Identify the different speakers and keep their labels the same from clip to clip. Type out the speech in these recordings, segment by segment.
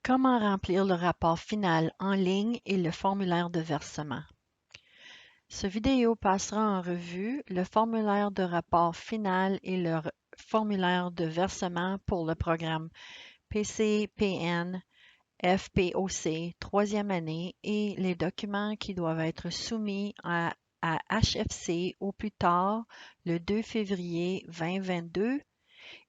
Speaker 1: Comment remplir le rapport final en ligne et le formulaire de versement? Ce vidéo passera en revue le formulaire de rapport final et le formulaire de versement pour le programme PCPN FPOC troisième année et les documents qui doivent être soumis à HFC au plus tard le 2 février 2022.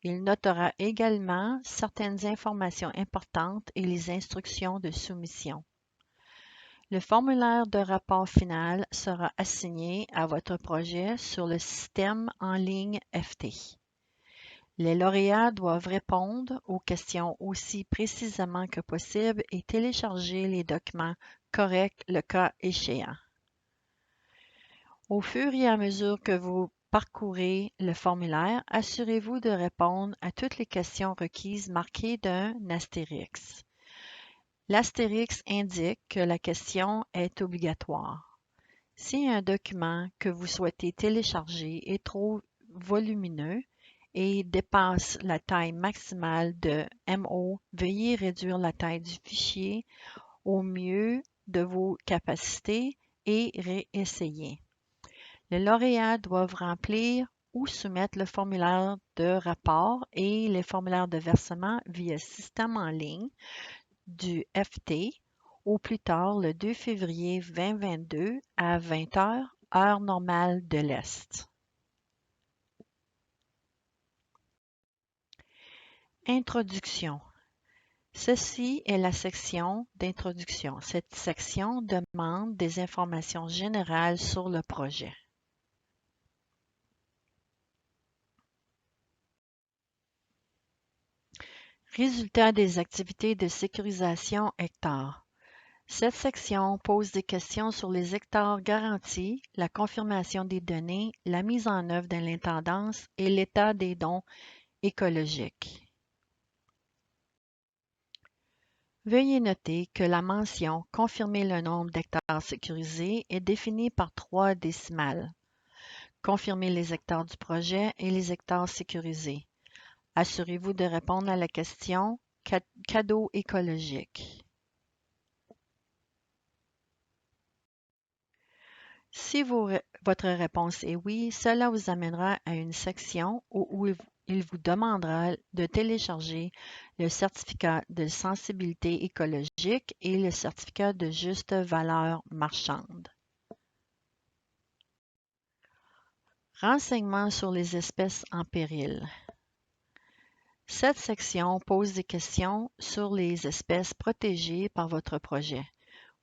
Speaker 1: Il notera également certaines informations importantes et les instructions de soumission. Le formulaire de rapport final sera assigné à votre projet sur le système en ligne FT. Les lauréats doivent répondre aux questions aussi précisément que possible et télécharger les documents corrects le cas échéant. Au fur et à mesure que vous parcourez le formulaire, assurez-vous de répondre à toutes les questions requises marquées d'un astérisque. L'astérisque indique que la question est obligatoire. Si un document que vous souhaitez télécharger est trop volumineux et dépasse la taille maximale de MO, veuillez réduire la taille du fichier au mieux de vos capacités et réessayer. Les lauréats doivent remplir ou soumettre le formulaire de rapport et les formulaires de versement via système en ligne du FT au plus tard le 2 février 2022 à 20 heures, heure normale de l'Est. Introduction. Ceci est la section d'introduction. Cette section demande des informations générales sur le projet. Résultats des activités de sécurisation hectares. Cette section pose des questions sur les hectares garantis, la confirmation des données, la mise en œuvre de l'intendance et l'état des dons écologiques. Veuillez noter que la mention « Confirmer le nombre d'hectares sécurisés » est définie par 3 décimales. Confirmer les hectares du projet et les hectares sécurisés. Assurez-vous de répondre à la question « Cadeau écologique ». Si votre réponse est oui, cela vous amènera à une section où il vous demandera de télécharger le certificat de sensibilité écologique et le certificat de juste valeur marchande. Renseignements sur les espèces en péril. Cette section pose des questions sur les espèces protégées par votre projet.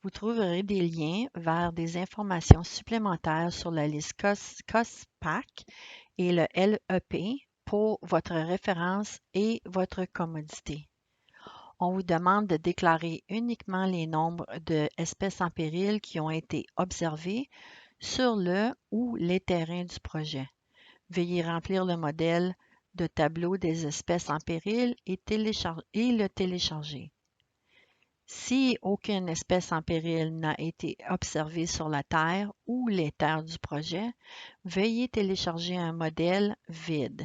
Speaker 1: Vous trouverez des liens vers des informations supplémentaires sur la liste COSPAC et le LEP pour votre référence et votre commodité. On vous demande de déclarer uniquement les nombres d'espèces en péril qui ont été observées sur le ou les terrains du projet. Veuillez remplir le modèle de tableau des espèces en péril et le télécharger. Si aucune espèce en péril n'a été observée sur la Terre ou les terres du projet, veuillez télécharger un modèle vide.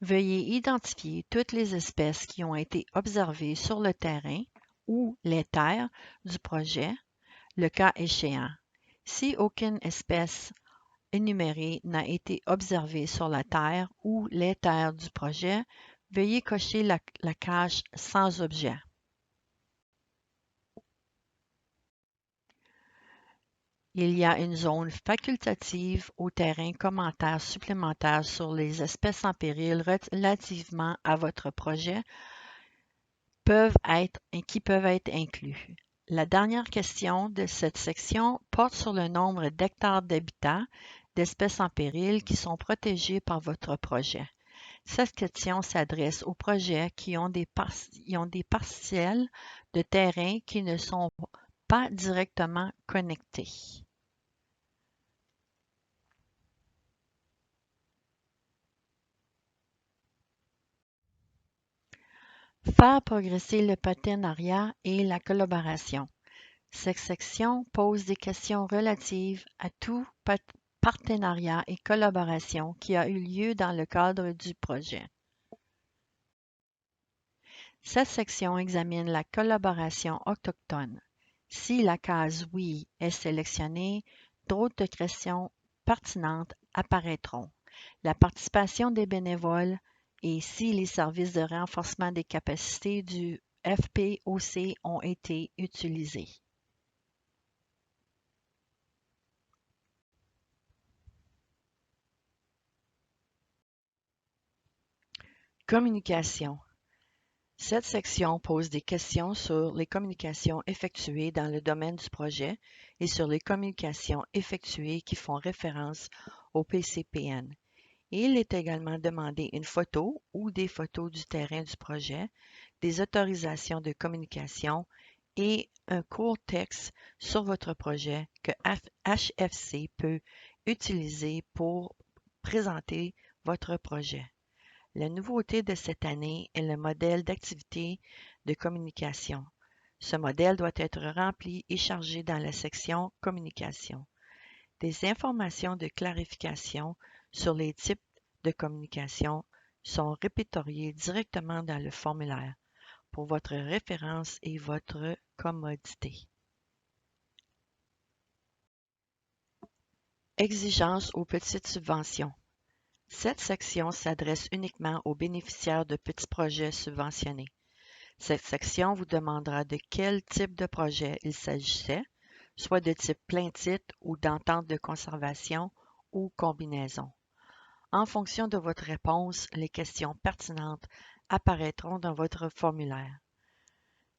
Speaker 1: Veuillez identifier toutes les espèces qui ont été observées sur le terrain ou les terres du projet, le cas échéant. Si aucune espèce énumérée n'a été observée sur la Terre ou les terres du projet, veuillez cocher la case sans objet. Il y a une zone facultative au terrain commentaires supplémentaires sur les espèces en péril relativement à votre projet qui peuvent être inclus. La dernière question de cette section porte sur le nombre d'hectares d'habitat d'espèces en péril qui sont protégés par votre projet. Cette question s'adresse aux projets qui ont des partiels de terrain qui ne sont pas directement connectés. Faire progresser le partenariat et la collaboration. Cette section pose des questions relatives à tout partenariat et collaboration qui a eu lieu dans le cadre du projet. Cette section examine la collaboration autochtone. Si la case Oui est sélectionnée, d'autres questions pertinentes apparaîtront. La participation des bénévoles et si les services de renforcement des capacités du FPOC ont été utilisés. Communication. Cette section pose des questions sur les communications effectuées dans le domaine du projet et sur les communications effectuées qui font référence au PCPN. Il est également demandé une photo ou des photos du terrain du projet, des autorisations de communication et un court texte sur votre projet que HFC peut utiliser pour présenter votre projet. La nouveauté de cette année est le modèle d'activité de communication. Ce modèle doit être rempli et chargé dans la section Communication. Des informations de clarification sur les types de communication sont répertoriées directement dans le formulaire pour votre référence et votre commodité. Exigences aux petites subventions. Cette section s'adresse uniquement aux bénéficiaires de petits projets subventionnés. Cette section vous demandera de quel type de projet il s'agissait, soit de type plein titre ou d'entente de conservation ou combinaison. En fonction de votre réponse, les questions pertinentes apparaîtront dans votre formulaire.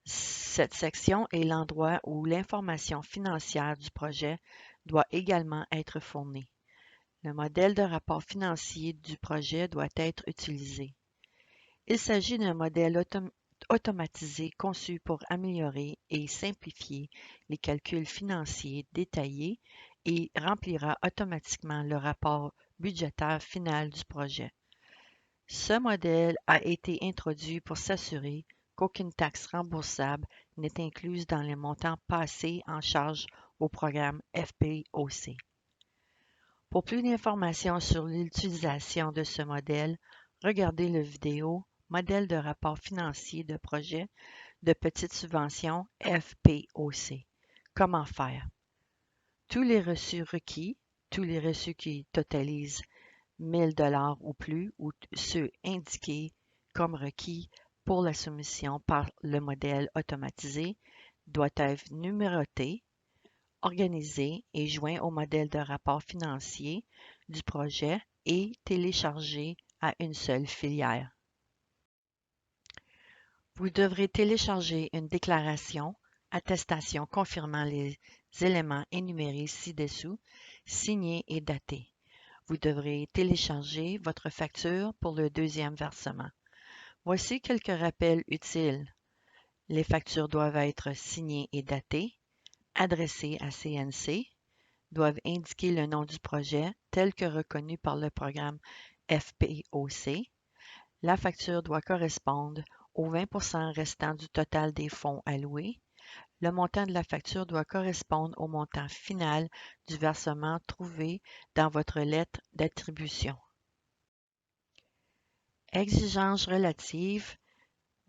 Speaker 1: Cette section est l'endroit où l'information financière du projet doit également être fournie. Le modèle de rapport financier du projet doit être utilisé. Il s'agit d'un modèle automatisé conçu pour améliorer et simplifier les calculs financiers détaillés et remplira automatiquement le rapport budgétaire final du projet. Ce modèle a été introduit pour s'assurer qu'aucune taxe remboursable n'est incluse dans les montants passés en charge au programme FPOC. Pour plus d'informations sur l'utilisation de ce modèle, regardez la vidéo Modèle de rapport financier de projet de petite subvention FPOC. Comment faire? Tous les reçus requis, tous les reçus qui totalisent 1000 $ ou plus ou ceux indiqués comme requis pour la soumission par le modèle automatisé doivent être numérotés, organisés et joints au modèle de rapport financier du projet et téléchargés à une seule filière. Vous devrez télécharger une déclaration, attestation confirmant les éléments énumérés ci-dessous, signée et datée. Vous devrez télécharger votre facture pour le deuxième versement. Voici quelques rappels utiles. Les factures doivent être signées et datées, adressées à CNC, doivent indiquer le nom du projet tel que reconnu par le programme FPOC. La facture doit correspondre aux 20% restant du total des fonds alloués. Le montant de la facture doit correspondre au montant final du versement trouvé dans votre lettre d'attribution. Exigences relatives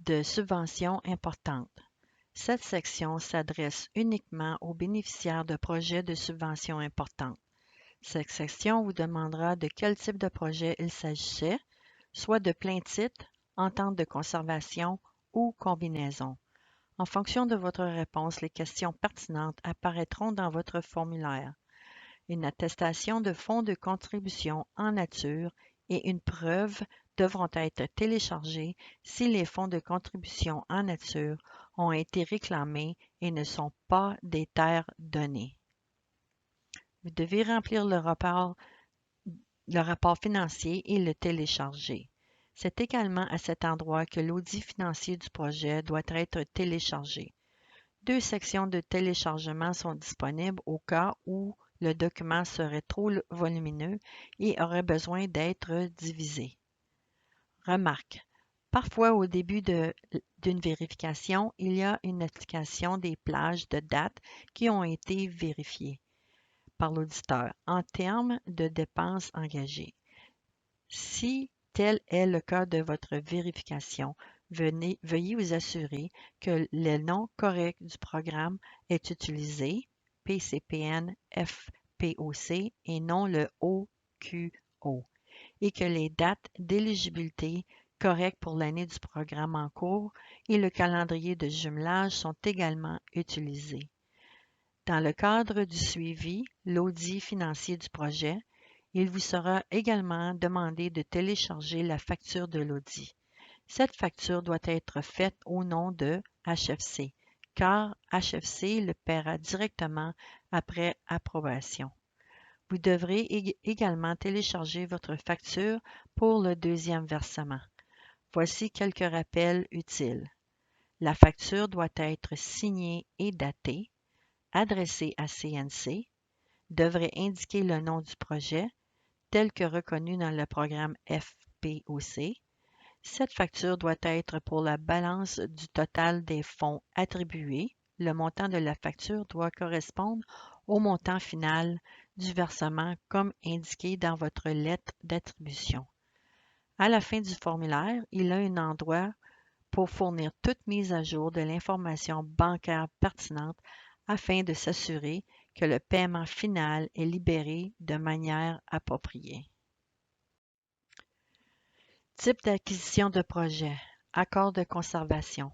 Speaker 1: de subventions importantes. Cette section s'adresse uniquement aux bénéficiaires de projets de subventions importantes. Cette section vous demandera de quel type de projet il s'agissait, soit de plein titre, entente de conservation ou combinaison. En fonction de votre réponse, les questions pertinentes apparaîtront dans votre formulaire. Une attestation de fonds de contribution en nature et une preuve devront être téléchargés si les fonds de contribution en nature ont été réclamés et ne sont pas des terres données. Vous devez remplir le rapport financier et le télécharger. C'est également à cet endroit que l'audit financier du projet doit être téléchargé. Deux sections de téléchargement sont disponibles au cas où le document serait trop volumineux et aurait besoin d'être divisé. Remarque. Parfois, au début d'une vérification, il y a une application des plages de dates qui ont été vérifiées par l'auditeur en termes de dépenses engagées. Si tel est le cas de votre vérification, veuillez vous assurer que le nom correct du programme est utilisé, PCPN FPOC, et non le OQO, et que les dates d'éligibilité correctes pour l'année du programme en cours et le calendrier de jumelage sont également utilisés. Dans le cadre du suivi, l'audit financier du projet, il vous sera également demandé de télécharger la facture de l'audit. Cette facture doit être faite au nom de HFC, car HFC le paiera directement après approbation. Vous devrez également télécharger votre facture pour le deuxième versement. Voici quelques rappels utiles. La facture doit être signée et datée, adressée à CNC, devrait indiquer le nom du projet tel que reconnu dans le programme FPOC. Cette facture doit être pour la balance du total des fonds attribués. Le montant de la facture doit correspondre au montant final du versement comme indiqué dans votre lettre d'attribution. À la fin du formulaire, il y a un endroit pour fournir toute mise à jour de l'information bancaire pertinente afin de s'assurer que le paiement final est libéré de manière appropriée. Type d'acquisition de projet. Accord de conservation.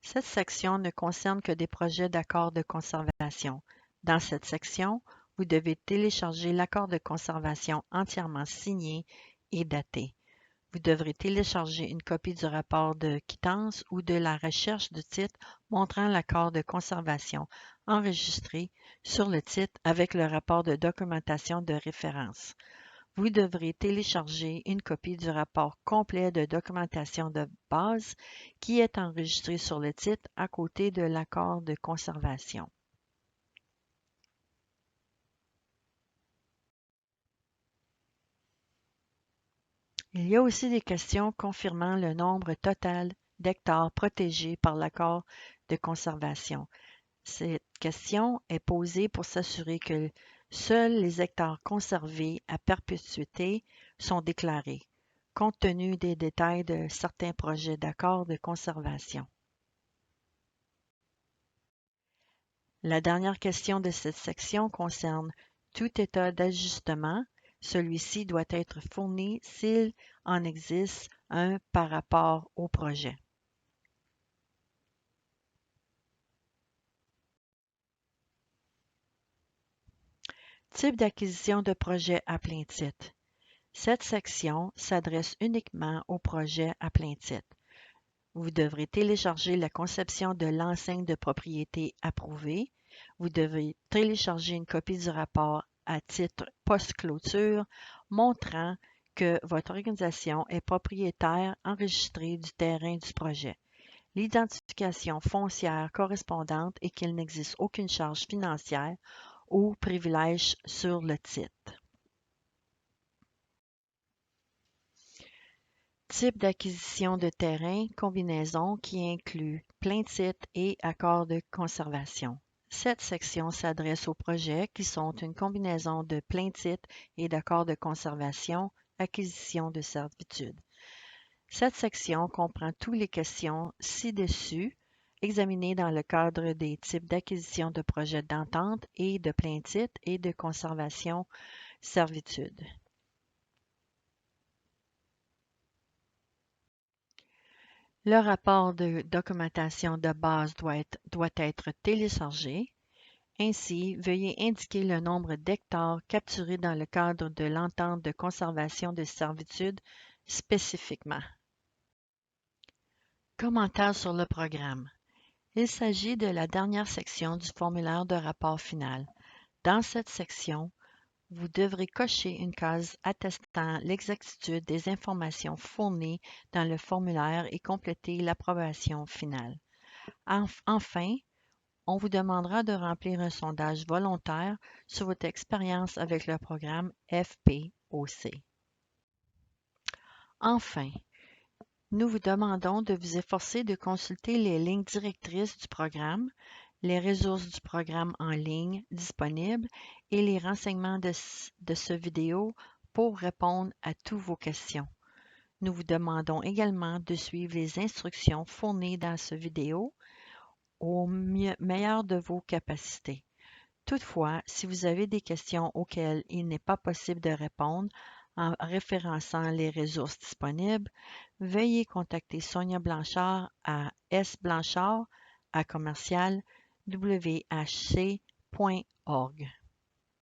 Speaker 1: Cette section ne concerne que des projets d'accord de conservation. Dans cette section, vous devez télécharger l'accord de conservation entièrement signé et daté. Vous devrez télécharger une copie du rapport de quittance ou de la recherche du titre montrant l'accord de conservation enregistré sur le titre avec le rapport de documentation de référence. Vous devrez télécharger une copie du rapport complet de documentation de base qui est enregistré sur le titre à côté de l'accord de conservation. Il y a aussi des questions confirmant le nombre total d'hectares protégés par l'accord de conservation. Cette question est posée pour s'assurer que seuls les hectares conservés à perpétuité sont déclarés, compte tenu des détails de certains projets d'accord de conservation. La dernière question de cette section concerne tout état d'ajustement. Celui-ci doit être fourni s'il en existe un par rapport au projet. Type d'acquisition de projet à plein titre. Cette section s'adresse uniquement aux projets à plein titre. Vous devrez télécharger la conception de l'enseigne de propriété approuvée. Vous devrez télécharger une copie du rapport à titre post-clôture montrant que votre organisation est propriétaire enregistrée du terrain du projet, l'identification foncière correspondante et qu'il n'existe aucune charge financière ou privilège sur le titre. Type d'acquisition de terrain, combinaison qui inclut plein titre et accord de conservation. Cette section s'adresse aux projets qui sont une combinaison de plein titre et d'accord de conservation, acquisition de servitude. Cette section comprend toutes les questions ci-dessus examinées dans le cadre des types d'acquisition de projets d'entente et de plein titre et de conservation servitude. Le rapport de documentation de base doit être téléchargé. Ainsi, veuillez indiquer le nombre d'hectares capturés dans le cadre de l'entente de conservation de servitude spécifiquement. Commentaires sur le programme. Il s'agit de la dernière section du formulaire de rapport final. Dans cette section, vous devrez cocher une case attestant l'exactitude des informations fournies dans le formulaire et compléter l'approbation finale. Enfin, on vous demandera de remplir un sondage volontaire sur votre expérience avec le programme FPOC. Enfin, nous vous demandons de vous efforcer de consulter les lignes directrices du programme, les ressources du programme en ligne disponibles et les renseignements de ce vidéo pour répondre à toutes vos questions. Nous vous demandons également de suivre les instructions fournies dans cette vidéo au meilleur de vos capacités. Toutefois, si vous avez des questions auxquelles il n'est pas possible de répondre en référençant les ressources disponibles, veuillez contacter Sonia Blanchard à sblanchard@commercial.whc.org.